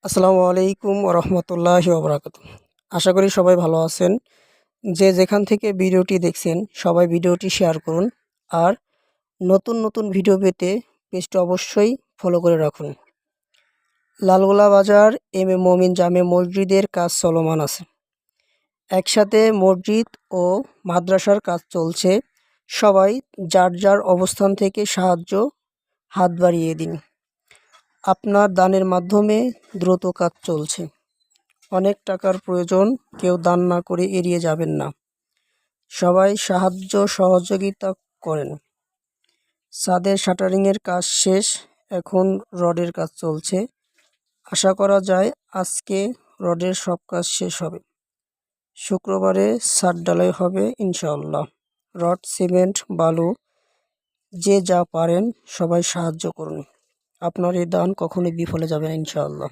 আসসালামু আলাইকুম রহমতুল্লাহি ওবরাকাতু। আশা করি সবাই ভালো আছেন। যে যেখান থেকে ভিডিওটি দেখছেন সবাই ভিডিওটি শেয়ার করুন। আর নতুন নতুন ভিডিও পেতে পেজটি অবশ্যই ফলো করে রাখুন। লালগোলা বাজার এম মমিন জামে মসজিদের কাজ চলমান আছে। একসাথে মসজিদ ও মাদ্রাসার কাজ চলছে। সবাই যার যার অবস্থান থেকে সাহায্য হাত বাড়িয়ে দিন। আপনার দানের মাধ্যমে দ্রুত কাজ চলছে। অনেক টাকার প্রয়োজন, কেউ দান না করে এড়িয়ে যাবেন না। সবাই সাহায্য সহযোগিতা করেন। ছাদের শাটারিংয়ের কাজ শেষ, এখন রডের কাজ চলছে। আশা করা যায় আজকে রডের সব কাজ শেষ হবে। শুক্রবারে ছাদ ঢালাই হবে ইনশাআল্লাহ। রড, সিমেন্ট, বালু যে যা পারেন সবাই সাহায্য করুন। আপনার এই দান কখনোই বিফলে যাবে না ইনশাআল্লাহ।